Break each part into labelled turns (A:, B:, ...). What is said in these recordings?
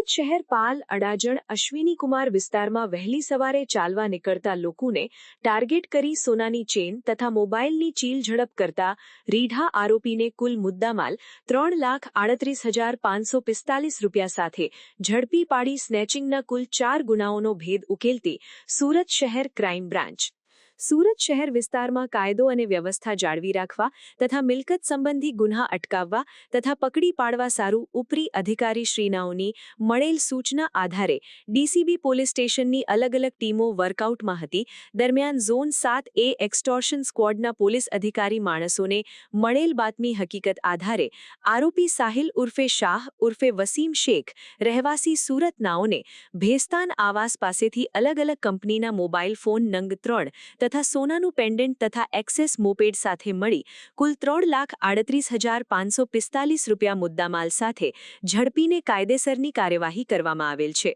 A: સુરત શહેર પાલ અડાજણ અશ્વિનીકુમાર વિસ્તારમાં વહેલી સવારે ચાલવા નીકળતા લોકોને ટાર્ગેટ કરી સોનાની ચેન તથા મોબાઈલની ચીલ ઝડપ કરતા રીઢા આરોપીને કુલ મુદ્દામાલ 3,38,545 રૂપિયા સાથે ઝડપી પાડી સ્નેચિંગના કુલ 4 ગુનાઓનો ભેદ ઉકેલતી સુરત શહેર ક્રાઇમ બ્રાન્ચ સુરત શહેર વિસ્તારમાં કાયદો અને વ્યવસ્થા જાળવી રાખવા તથા મિલકત સંબંધી ગુન્હા અટકાવવા તથા પકડી પાડવા સારું ઉપરી અધિકારી શ્રીનાઓની મળેલ સૂચના આધારે ડીસીબી પોલીસ સ્ટેશનની અલગ અલગ ટીમો વર્કઆઉટમાં હતી. દરમિયાન ઝોન 7A એક્સટોર્શન સ્ક્વોડના પોલીસ અધિકારી માણસોને મળેલ બાતમી હકીકત આધારે આરોપી સાહિલ ઉર્ફે શાહ ઉર્ફે વસીમ શેખ રહેવાસી સુરત નાઓને ભેસ્તાન આવાસ પાસેથી અલગ અલગ કંપનીના મોબાઈલ ફોન નંગ 3 તથા સોનાનું પેન્ડન્ટ તથા એક્સેસ મોપેડ સાથે મળી કુલ 3,38,545 રૂપિયા મુદ્દામાલ સાથે ઝડપીને કાયદેસરની કાર્યવાહી કરવામાં આવેલ છે.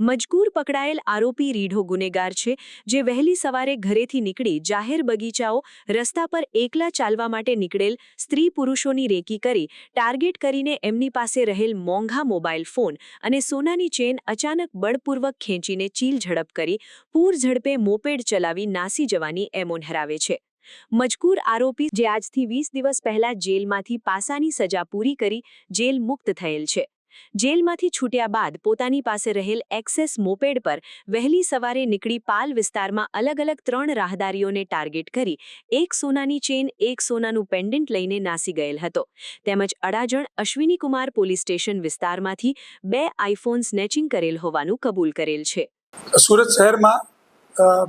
A: મજકૂર પકડાયેલ આરોપી રીઢો ગુનેગાર છે, જે વહેલી સવારે ઘરેથી નીકળી જાહેર બગીચાઓ રસ્તા પર એકલા ચાલવા માટે નીકળેલ સ્ત્રી પુરુષોની રેકી કરી ટાર્ગેટ કરીને એમની પાસે રહેલ મોંઘા મોબાઈલ ફોન અને સોનાની ચેન અચાનક બળપૂર્વક ખેંચીને ચીલ ઝડપ કરી પૂર ઝડપે મોપેડ ચલાવી નાસી જવાની એમો ધરાવે છે. મજકૂર આરોપી જે આજથી 20 દિવસ પહેલા જેલમાંથી પાસાની સજા પૂરી કરી જેલ મુક્ત થયેલ છે. જેલમાંથી છૂટ્યા બાદ પોતાની પાસે રહેલ એક્સેસ મોપેડ પર વહેલી સવારે નીકળી પાલ વિસ્તારમાં અલગ અલગ 3 રાહદારીઓને ટાર્ગેટ કરી એક સોનાની ચેન એક સોનાનું પેન્ડન્ટ લઈને નાસી ગયેલ હતો. તેમજ અડાજણ અશ્વિનીકુમાર પોલીસ સ્ટેશન વિસ્તારમાંથી 2 આઈફોન સ્નેચિંગ કરેલ હોવાનું કબૂલ કરેલ છે.
B: સુરત શહેરમાં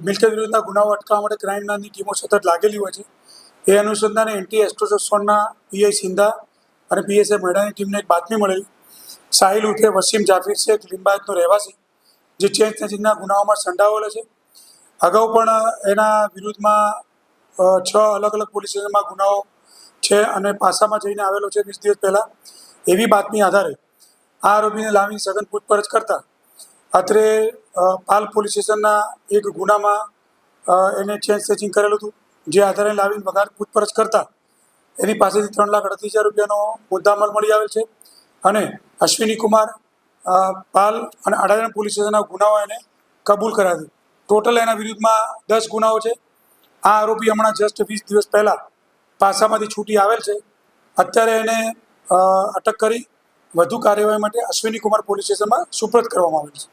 B: મિલકત વિરુદ્ધના ગુનાઓ અટકાવવા માટે ક્રાઇમ બ્રાન્ચની ટીમો સતત લાગેલી હોય છે. એ અનુસંધાને એન્ટી એક્સટોર્શનના પીઆઈ સિંધા અને પીએસઆઈ મહેડાની ટીમને એક બાતમી મળેલી. સાહિલ ઉર્ફે વસીમ જાફર શેખ લિંબાયતનો રહેવાસી જે ચેન સ્નેચિંગના ગુનાઓમાં સંડોવાયેલો છે. અગાઉ પણ એના વિરુદ્ધમાં 6 અલગ અલગ પોલીસ સ્ટેશનમાં ગુનાઓ છે અને પાસામાં જઈને આવેલો છે 20 દિવસ પહેલાં. એવી બાતમી આધારે આ આરોપીને લાવીને સઘન પૂછપરછ કરતા અત્રે પાલ પોલીસ સ્ટેશનના એક ગુનામાં એને ચેન સ્નેચિંગ કરેલું હતું, જે આધારે લાવીને વગર પૂછપરછ કરતા એની પાસેથી 3,38,000 રૂપિયાનો મુદ્દામાલ મળી આવેલ છે. અને અશ્વિનીકુમાર પાલ અને અડાજણ પોલીસ સ્ટેશનના ગુનાઓ એને કબૂલ કર્યા છે. ટોટલ એના વિરુદ્ધમાં 10 ગુનાઓ છે. આ આરોપી હમણાં જસ્ટ 20 દિવસ પહેલાં પાસામાંથી છૂટી આવેલ છે. અત્યારે એને અટક કરી વધુ કાર્યવાહી માટે અશ્વિનીકુમાર પોલીસ સ્ટેશનમાં સુપરત કરવામાં આવેલ છે.